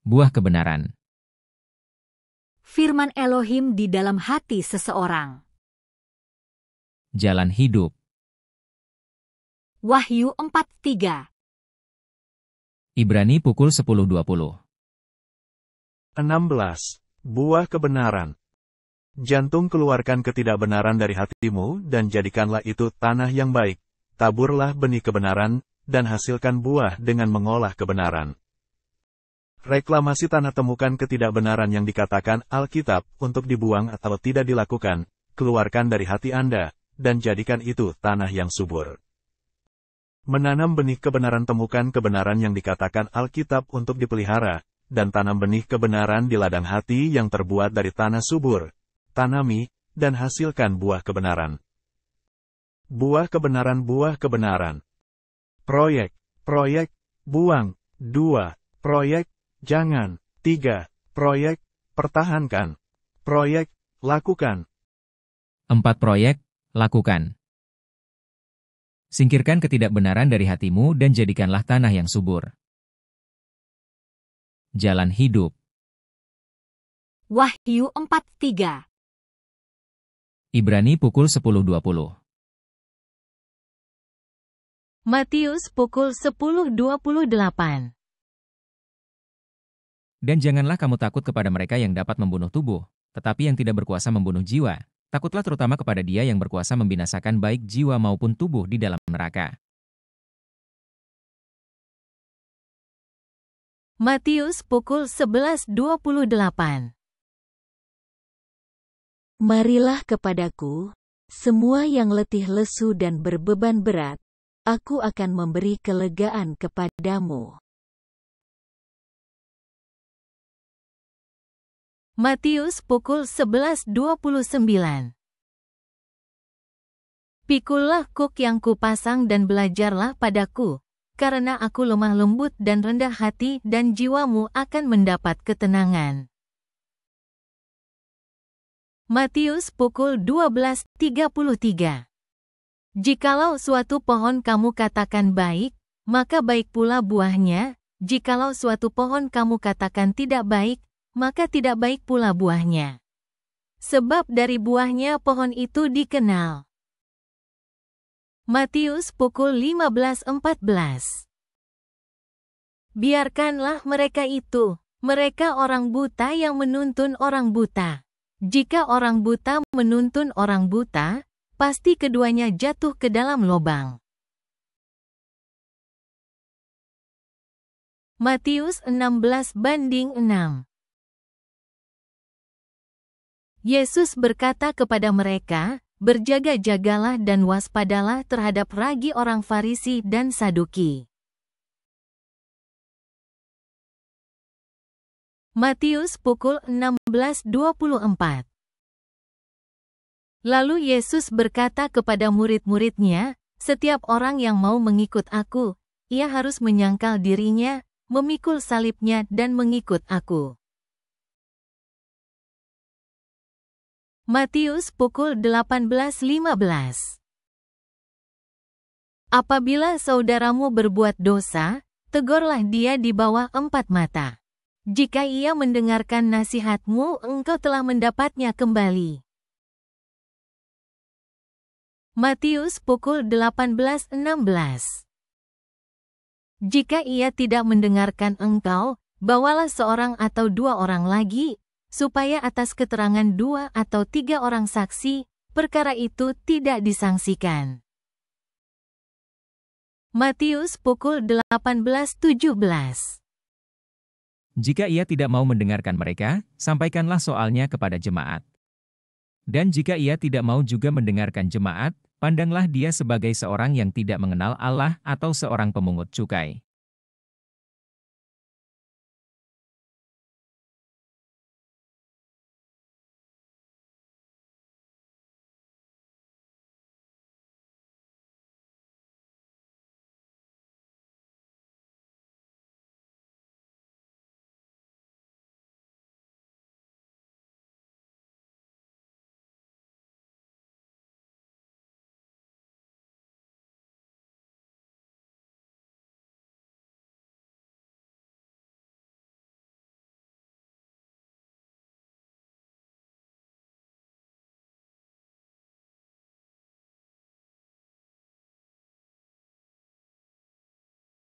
buah kebenaran. Firman Elohim di dalam hati seseorang. Jalan hidup. Wahyu 4:3. Ibrani pukul 10.20. 16. Buah kebenaran. Jantung, keluarkan ketidakbenaran dari hatimu, dan jadikanlah itu tanah yang baik. Taburlah benih kebenaran, dan hasilkan buah dengan mengolah kebenaran. Reklamasi tanah, temukan ketidakbenaran yang dikatakan Alkitab untuk dibuang atau tidak dilakukan, keluarkan dari hati Anda, dan jadikan itu tanah yang subur. Menanam benih kebenaran, temukan kebenaran yang dikatakan Alkitab untuk dipelihara, dan tanam benih kebenaran di ladang hati yang terbuat dari tanah subur. Tanami, dan hasilkan buah kebenaran. Buah kebenaran, buah kebenaran. Proyek, buang. 2. Proyek, jangan. 3. Proyek, pertahankan. Proyek, lakukan. 4. Proyek, lakukan. Singkirkan ketidakbenaran dari hatimu dan jadikanlah tanah yang subur. Jalan hidup. Wahyu 4:3. Ibrani pukul 10.20. Matius pukul 10.28. Dan janganlah kamu takut kepada mereka yang dapat membunuh tubuh, tetapi yang tidak berkuasa membunuh jiwa. Takutlah terutama kepada Dia yang berkuasa membinasakan baik jiwa maupun tubuh di dalam neraka. Matius pukul 11.28. Marilah kepadaku, semua yang letih lesu dan berbeban berat, aku akan memberi kelegaan kepadamu. Matius pukul 11.29. Pikullah kuk yang kupasang dan belajarlah padaku, karena aku lemah lembut dan rendah hati, dan jiwamu akan mendapat ketenangan. Matius pukul 12.33. Jikalau suatu pohon kamu katakan baik, maka baik pula buahnya, jikalau suatu pohon kamu katakan tidak baik, maka tidak baik pula buahnya. Sebab dari buahnya pohon itu dikenal. Matius pukul 15.14. Biarkanlah mereka itu, mereka orang buta yang menuntun orang buta. Jika orang buta menuntun orang buta, pasti keduanya jatuh ke dalam lubang. Matius 16:6. Yesus berkata kepada mereka, berjaga-jagalah dan waspadalah terhadap ragi orang Farisi dan Saduki. Matius pukul 16.24. Lalu Yesus berkata kepada murid-muridnya, setiap orang yang mau mengikut aku, ia harus menyangkal dirinya, memikul salibnya dan mengikut aku. Matius pukul 18.15. Apabila saudaramu berbuat dosa, tegurlah dia di bawah 4 mata. Jika ia mendengarkan nasihatmu, engkau telah mendapatnya kembali. Matius pukul 18.16. Jika ia tidak mendengarkan engkau, bawalah seorang atau 2 orang lagi, supaya atas keterangan 2 atau 3 orang saksi, perkara itu tidak disangsikan. Matius pukul 18.17. Jika ia tidak mau mendengarkan mereka, sampaikanlah soalnya kepada jemaat. Dan jika ia tidak mau juga mendengarkan jemaat, pandanglah dia sebagai seorang yang tidak mengenal Allah atau seorang pemungut cukai.